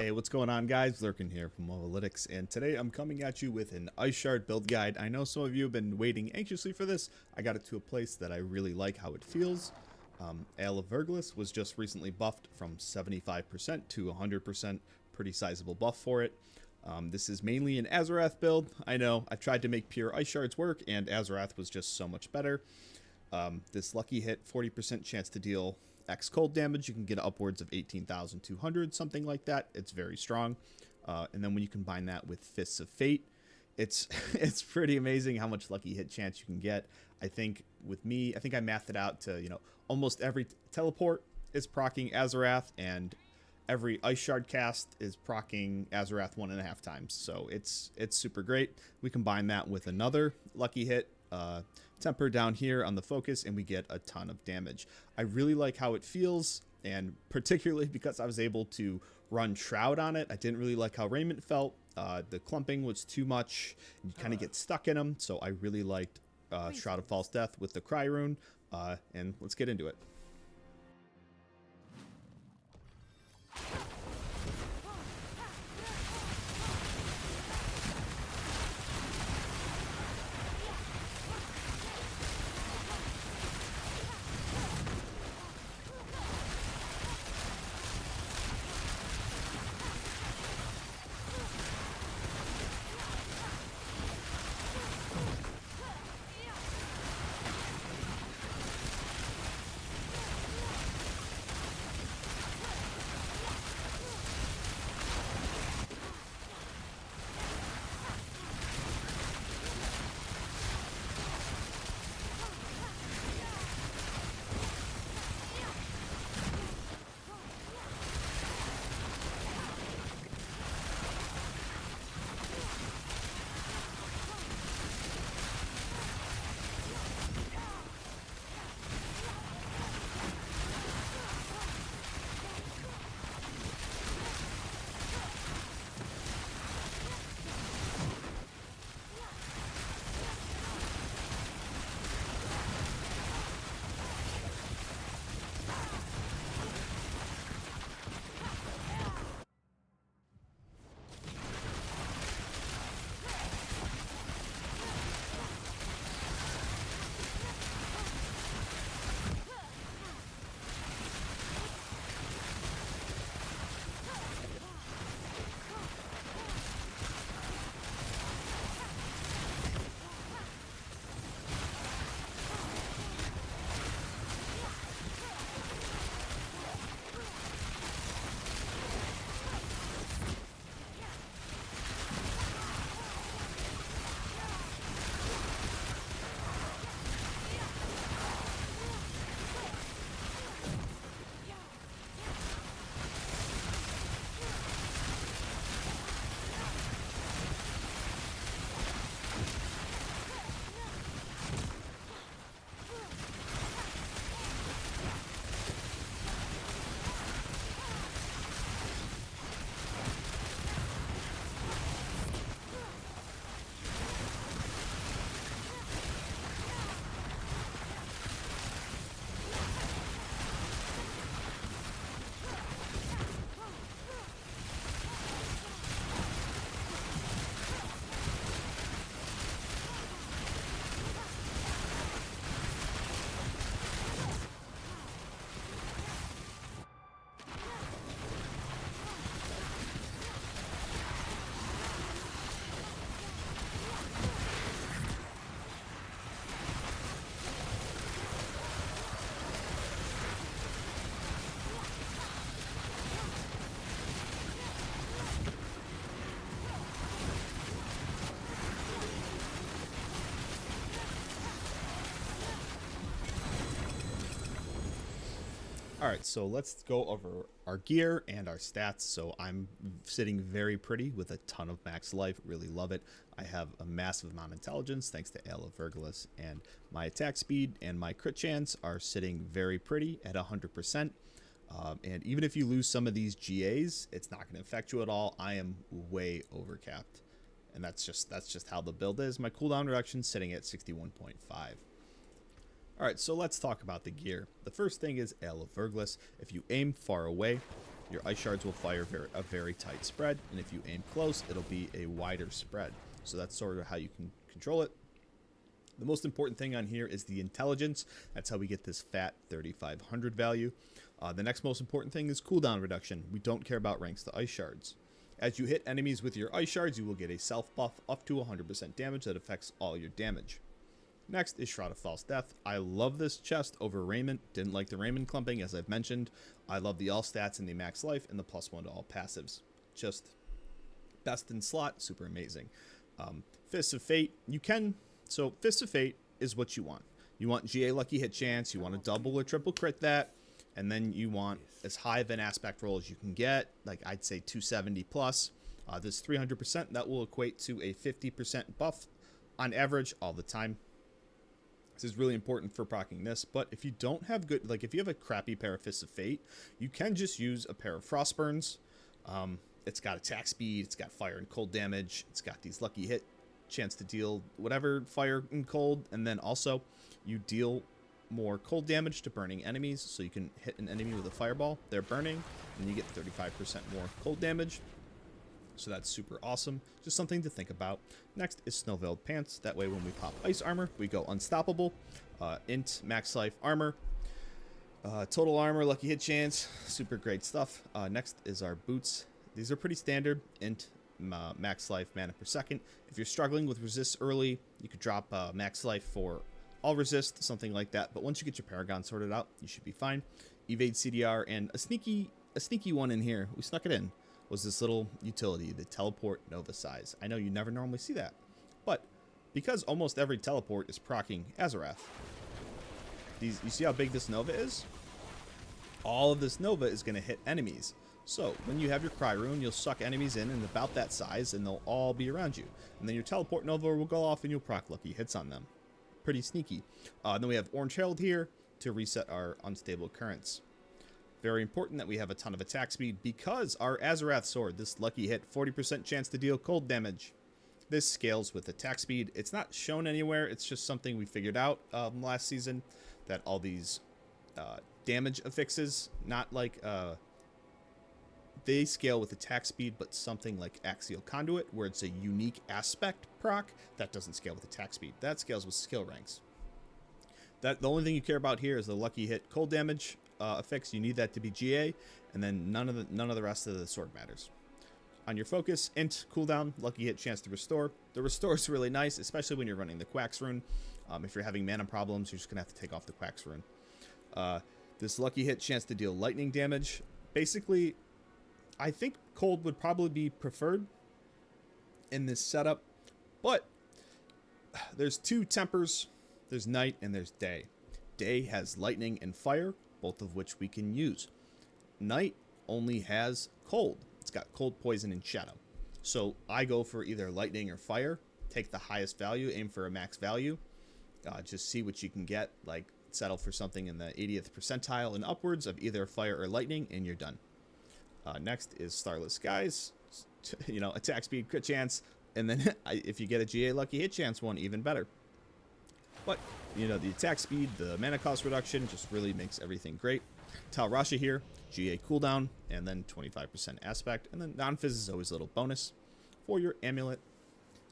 Hey, what's going on, guys? Lurkin here from Mobalytics, and today I'm coming at you with an Ice Shard build guide. I know some of you have been waiting anxiously for this. I got it to a place that I really like how it feels. Ale of Verglis was just recently buffed from 75% to 100%, pretty sizable buff for it. This is mainly an Azurewrath build. I know, I tried to make pure Ice Shards work, and Azurewrath was just so much better. This lucky hit, 40% chance to deal X cold damage. You can get upwards of 18,200, something like that. It's very strong. And then when you combine that with Fists of Fate, it's it's pretty amazing how much lucky hit chance you can get. I think with me, I think I mathed it out to, almost every teleport is proccing Azurewrath, and every Ice Shard cast is proccing Azurewrath 1.5 times. So it's super great. We combine that with another lucky hit, temper down here on the focus, and we get a ton of damage. I really like how it feels, and particularly because I was able to run Shroud on it. I didn't really like how Raiment felt. The clumping was too much. You kind of get stuck in them, so I really liked Shroud of False Death with the Cry Rune, and let's get into it. Alright, so let's go over our gear and our stats. So I'm sitting very pretty with a ton of max life, really love it. I have a massive amount of intelligence thanks to Ale of Verglis, and my attack speed and my crit chance are sitting very pretty at 100%. And even if you lose some of these GAs, it's not going to affect you at all. I am way overcapped, and that's just how the build is. My cooldown reduction sitting at 61.5. Alright, so let's talk about the gear. The first thing is Ale of Verglis. If you aim far away, your ice shards will fire a very tight spread, and if you aim close, it'll be a wider spread. So that's sort of how you can control it. The most important thing on here is the intelligence. That's how we get this fat 3500 value. The next most important thing is cooldown reduction. We don't care about ranks to ice shards. As you hit enemies with your ice shards, you will get a self buff up to 100% damage that affects all your damage. Next is Shroud of False Death. I love this chest over Raiment. Didn't like the Raiment clumping, as I've mentioned. I love the all stats and the max life and the +1 to all passives. Just best in slot, super amazing. Fists of Fate, so Fists of Fate is what you want. You want GA lucky hit chance, you want to double or triple crit that, and then you want as high of an aspect roll as you can get, like I'd say 270 plus. This 300%, that will equate to a 50% buff on average all the time. This is really important for proccing this, but if you don't have good, like if you have a crappy pair of Fists of Fate, you can just use a pair of Frostburns. It's got attack speed, it's got fire and cold damage, it's got these lucky hit chance to deal whatever fire and cold, and then also you deal more cold damage to burning enemies, so you can hit an enemy with a fireball, they're burning, and you get 35% more cold damage. So that's super awesome. Just something to think about. Next is Snow-Veiled Pants. That way when we pop ice armor, we go unstoppable. Int, max life armor. Total armor, lucky hit chance. Super great stuff. Next is our boots. These are pretty standard. Int, max life mana per second. If you're struggling with resist early, you could drop max life for all resist, something like that. But once you get your Paragon sorted out, you should be fine. Evade CDR, and a sneaky one in here. We snuck it in. Was this little utility, the Teleport Nova Size. I know you never normally see that, but because almost every teleport is proccing Azurewrath, you see how big this Nova is? All of this Nova is going to hit enemies. So when you have your Cry Rune, you'll suck enemies in about that size, and they'll all be around you. And then your Teleport Nova will go off, and you'll proc lucky hits on them. Pretty sneaky. Then we have Orange Herald here to reset our unstable currents. Very important that we have a ton of attack speed because our Azurewrath Sword, this lucky hit, 40% chance to deal cold damage. This scales with attack speed. It's not shown anywhere. It's just something we figured out last season, that all these damage affixes, not like they scale with attack speed, but something like Axial Conduit, where it's a unique aspect proc, that doesn't scale with attack speed. That scales with skill ranks. The only thing you care about here is the lucky hit cold damage affix. You need that to be GA, and then none of the rest of the sword matters. On your focus, int, cooldown, lucky hit chance to restore. The restore is really nice, especially when you're running the Quacks rune. If you're having mana problems, you're just gonna have to take off the Quacks rune. This lucky hit chance to deal lightning damage. Basically, I think cold would probably be preferred in this setup, but there's two tempers. There's night and there's day. Day has lightning and fire, both of which we can use. Night only has cold. It's got cold, poison, and shadow. So I go for either lightning or fire. Take the highest value, aim for a max value. Just see what you can get. Like settle for something in the 80th percentile and upwards of either fire or lightning, and you're done. Next is Starless Skies. Attack speed, crit chance, and then if you get a GA lucky hit chance one, even better. But, the attack speed, the mana cost reduction just really makes everything great. Tal Rasha here, GA cooldown, and then 25% aspect, and then non-fizz is always a little bonus for your amulet.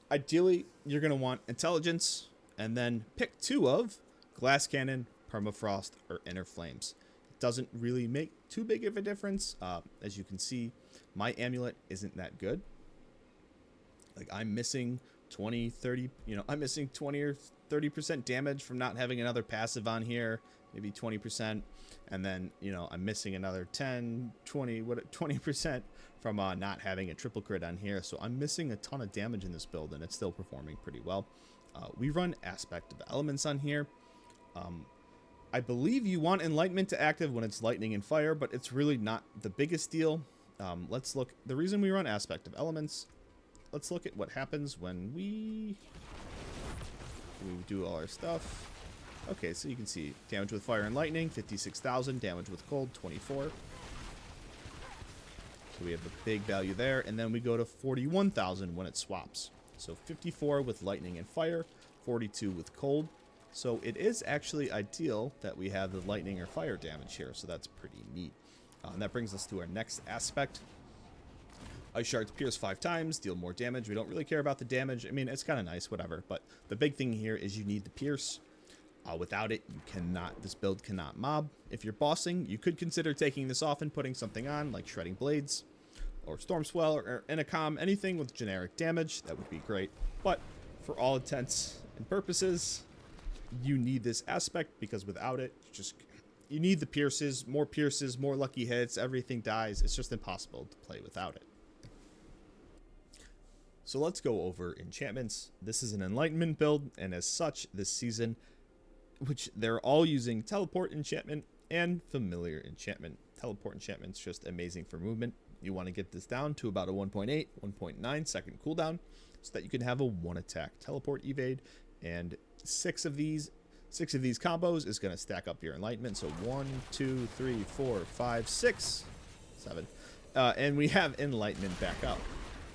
Ideally, you're going to want intelligence, and then pick two of Glass Cannon, Permafrost, or Inner Flames. It doesn't really make too big of a difference. As you can see, my amulet isn't that good. Like, I'm missing 20, 30, I'm missing 20 or 30% damage from not having another passive on here, maybe 20%. And then, I'm missing another 10, 20% from not having a triple crit on here. So I'm missing a ton of damage in this build, and it's still performing pretty well. We run Aspect of Elements on here. I believe you want Enlightenment to active when it's lightning and fire, but it's really not the biggest deal. Let's look. The reason we run Aspect of Elements, let's look at what happens when we do all our stuff. Okay, so you can see damage with fire and lightning, 56,000. Damage with cold, 24. So we have a big value there. And then we go to 41,000 when it swaps. So 54 with lightning and fire, 42 with cold. So it is actually ideal that we have the lightning or fire damage here. So that's pretty neat. And that brings us to our next aspect. Ice Shards pierce 5 times, deal more damage. We don't really care about the damage. I mean, it's kind of nice, whatever. But the big thing here is you need the pierce. Without it, you cannot. This build cannot mob. If you're bossing, you could consider taking this off and putting something on, like Shredding Blades, or Storm Swell, or Intercom, anything with generic damage. That would be great. But for all intents and purposes, you need this aspect, because without it, you need the pierces, more lucky hits, everything dies. It's just impossible to play without it. So let's go over enchantments. This is an Enlightenment build, and as such, this season, which they're all using Teleport Enchantment and Familiar Enchantment. Teleport Enchantment's just amazing for movement. You want to get this down to about a 1.8, 1.9 second cooldown, so that you can have a 1-attack teleport evade, and 6 of these combos is going to stack up your Enlightenment. So 1, 2, 3, 4, 5, 6, 7. And we have Enlightenment back up.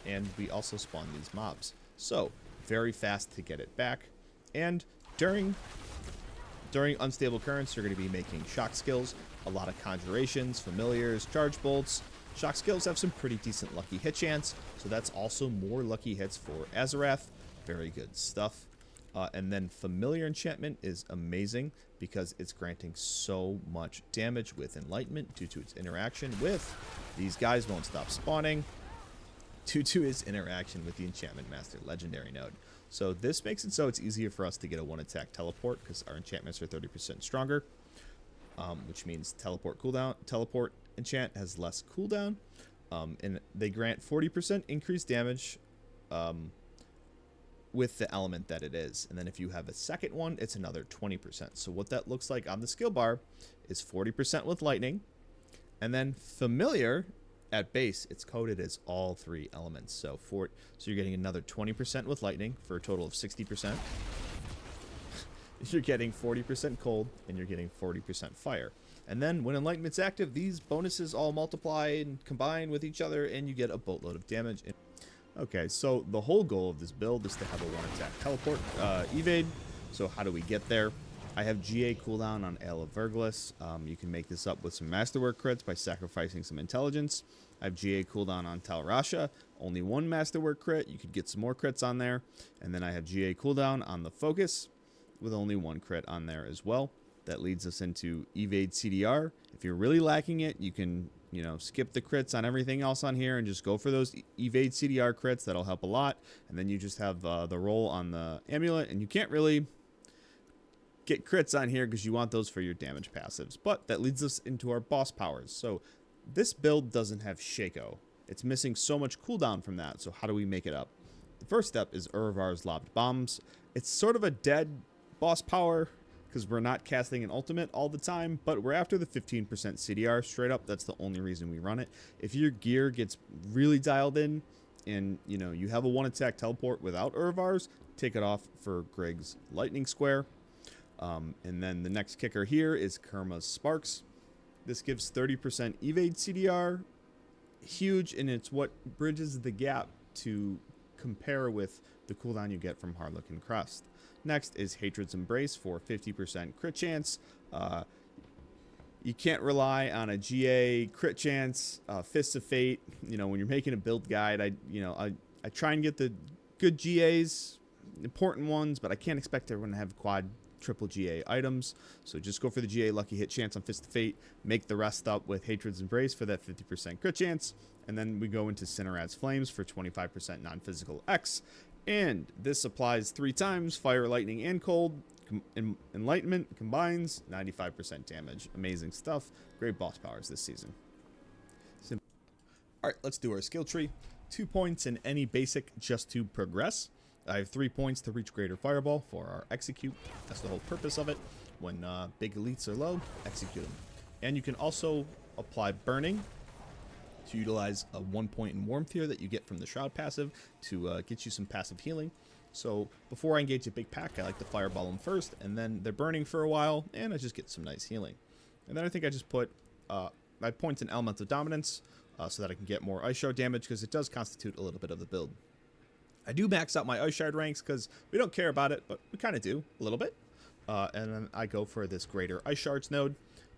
And we also spawn these mobs. So, very fast to get it back. And during unstable currents, you're going to be making shock skills, a lot of conjurations, familiars, charge bolts. Shock skills have some pretty decent lucky hit chance, so that's also more lucky hits for Azurewrath. Very good stuff. And then familiar enchantment is amazing because it's granting so much damage with Enlightenment due to its interaction with these guys won't stop spawning. Due to his interaction with the Enchantment Master legendary node. So this makes it so it's easier for us to get a 1-attack teleport because our enchantments are 30% stronger, which means teleport enchant has less cooldown, and they grant 40% increased damage with the element that it is. And then if you have a second one, it's another 20%. So what that looks like on the skill bar is 40% with lightning, and then familiar. At base, it's coded as all 3 elements. So you're getting another 20% with lightning for a total of 60%. You're getting 40% cold, and you're getting 40% fire. And then when Enlightenment's active, these bonuses all multiply and combine with each other, and you get a boatload of damage. Okay, so the whole goal of this build is to have a 1-attack teleport evade. So how do we get there? I have GA cooldown on Ale of Verglas. You can make this up with some Masterwork crits by sacrificing some intelligence. I have GA cooldown on Talrasha. Only 1 Masterwork crit. You could get some more crits on there. And then I have GA cooldown on the Focus with only 1 crit on there as well. That leads us into Evade CDR. If you're really lacking it, you can, skip the crits on everything else on here and just go for those Evade CDR crits. That'll help a lot. And then you just have the roll on the amulet, and you can't really get crits on here because you want those for your damage passives. But that leads us into our boss powers. So this build doesn't have Shaco. It's missing so much cooldown from that. So how do we make it up? The first step is Urivar's Lobbed Bombs. It's sort of a dead boss power because we're not casting an ultimate all the time, but we're after the 15% CDR straight up. That's the only reason we run it. If your gear gets really dialed in and you have a 1-attack teleport without Urivar's, take it off for Grig's Lightning Square. And then the next kicker here is Kerma's Sparks. This gives 30% evade CDR. Huge, and it's what bridges the gap to compare with the cooldown you get from Harlequin Crest. Next is Hatred's Embrace for 50% crit chance. You can't rely on a GA crit chance. Fists of Fate. When you're making a build guide, I try and get the good GAs, important ones, but I can't expect everyone to have quad triple GA items. So just go for the GA lucky hit chance on Fist of Fate. Make the rest up with Hatred's Embrace for that 50% crit chance. And then we go into Cinerad's Flames for 25% non-physical X. And this applies 3 times. Fire, lightning, and cold. Enlightenment combines 95% damage. Amazing stuff. Great boss powers this season. Alright, let's do our skill tree. 2 points in any basic just to progress. I have 3 points to reach Greater Fireball for our Execute. That's the whole purpose of it. When big elites are low, execute them. And you can also apply Burning to utilize a 1 point in Warmth here that you get from the Shroud passive to get you some passive healing. So before I engage a big pack, I like to Fireball them first, and then they're burning for a while, and I just get some nice healing. And then I think I just put my points in Elemental Dominance so that I can get more Ice Shard damage, because it does constitute a little bit of the build. I do max out my Ice Shard ranks because we don't care about it, but we kind of do a little bit. And then I go for this Greater Ice Shards node.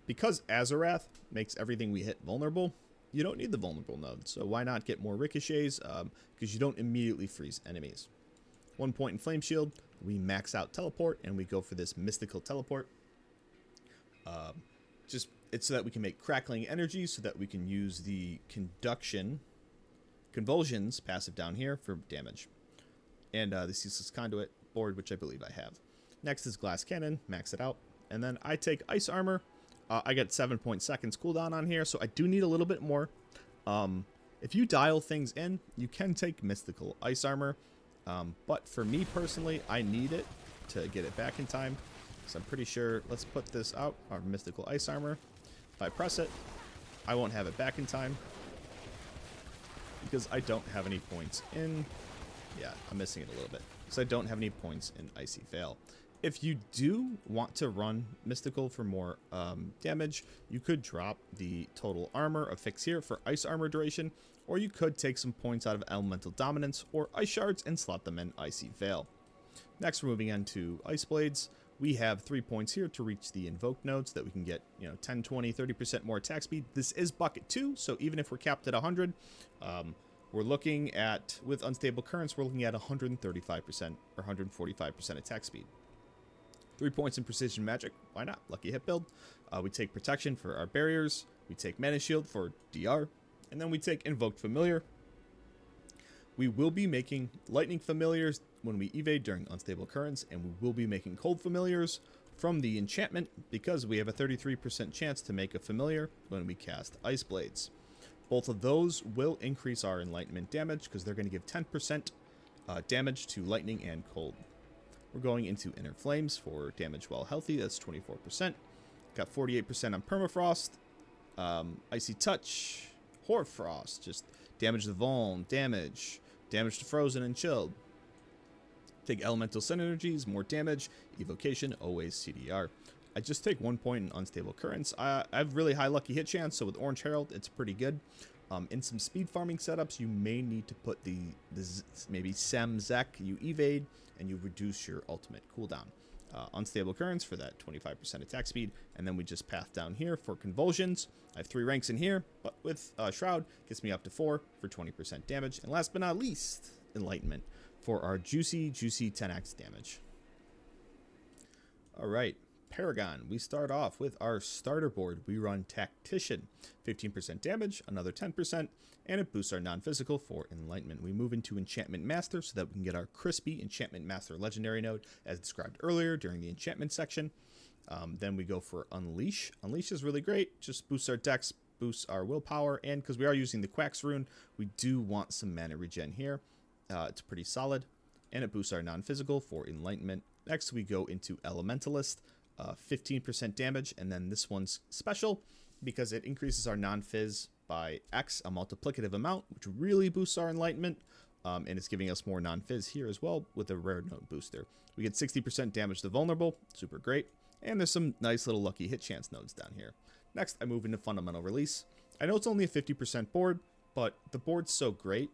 because Azurewrath makes everything we hit vulnerable, you don't need the vulnerable node. So why not get more ricochets? Because you don't immediately freeze enemies. 1 point in Flame Shield, we max out Teleport, and we go for this Mystical Teleport. It's so that we can make Crackling Energy, so that we can use the Convulsions passive down here for damage. And the Ceaseless Conduit board, which I believe I have. Next is Glass Cannon, max it out. And then I take Ice Armor. I get 7 seconds cooldown on here, so I do need a little bit more. If you dial things in, you can take Mystical Ice Armor. But for me personally, I need it to get it back in time. So I'm pretty sure, let's put this out, our Mystical Ice Armor. If I press it, I won't have it back in time. Because I don't have any points in... Yeah, I'm missing it a little bit. So I don't have any points in Icy Veil. If you do want to run Mystical for more damage, you could drop the total armor of Fix here for Ice Armor duration, or you could take some points out of Elemental Dominance or Ice Shards and slot them in Icy Veil. Next, we're moving on to Ice Blades. We have 3 points here to reach the Invoke node so that we can get, 10, 20, 30% more attack speed. This is bucket 2, so even if we're capped at 100, we're looking at, with Unstable Currents, we're looking at 135% or 145% attack speed. 3 points in Precision Magic. Why not? Lucky hit build. We take Protection for our barriers. We take Mana Shield for DR. And then we take Invoked Familiar. We will be making Lightning Familiars when we evade during Unstable Currents. And we will be making Cold Familiars from the enchantment because we have a 33% chance to make a Familiar when we cast Ice Blades. Both of those will increase our Enlightenment damage because they're going to give 10% damage to Lightning and Cold. We're going into Inner Flames for damage while healthy. That's 24%. Got 48% on Permafrost. Icy Touch. Hoarfrost. Just damage the Vuln. Damage to Frozen and Chilled. Take Elemental Synergies. More damage. Evocation. Always CDR. I just take 1 point in Unstable Currents. I have really high lucky hit chance, so with Orange Herald, it's pretty good. In some speed farming setups, you may need to put the maybe Sem Zek. You evade, and you reduce your ultimate cooldown. Unstable Currents for that 25% attack speed, and then we just path down here for Convulsions. I have 3 ranks in here, but with Shroud, gets me up to 4 for 20% damage. And last but not least, Enlightenment for our juicy 10x damage. Alright, Paragon. We start off with our starter board. We run Tactician, 15% damage, another 10%, and it boosts our non-physical for Enlightenment. We move into Enchantment Master so that we can get our crispy Enchantment Master Legendary node as described earlier during the enchantment section. Then we go for Unleash. Unleash is really great, just boosts our dex, boosts our willpower, and because we are using the Quacks rune, we do want some mana regen here. It's pretty solid, and it boosts our non-physical for Enlightenment. Next we go into Elementalist. 15% damage, and then this one's special because it increases our non-fizz by X, a multiplicative amount, which really boosts our Enlightenment, and it's giving us more non-fizz here as well with a rare node booster. We get 60% damage to vulnerable, super great, and there's some nice little lucky hit chance nodes down here. Next, I move into Fundamental Release. I know it's only a 50% board, but the board's so great,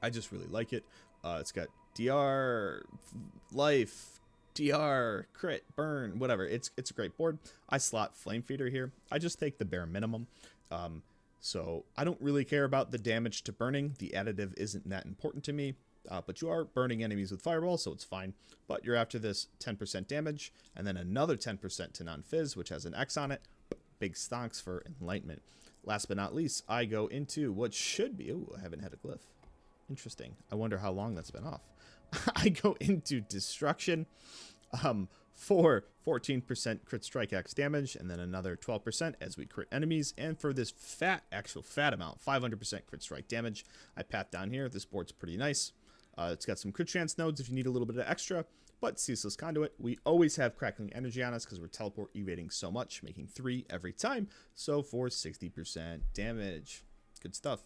I just really like it. It's got DR, life, DR, crit, burn, whatever. It's a great board. I slot Flame Feeder here. I just take the bare minimum. So I don't really care about the damage to burning. The additive isn't that important to me. But you are burning enemies with Fireball, so it's fine. But you're after this 10% damage, and then another 10% to non-fizz, which has an X on it. Big stonks for Enlightenment. Last but not least, I go into what should be... Oh, I haven't had a glyph. Interesting. I wonder how long that's been off. I go into Destruction for 14% crit strike X damage, and then another 12% as we crit enemies. And for this actual fat amount, 500% crit strike damage, I pat down here. This board's pretty nice. It's got some crit chance nodes if you need a little bit of extra, but Ceaseless Conduit. We always have Crackling Energy on us because we're teleport evading so much, making 3 every time. So for 60% damage. Good stuff.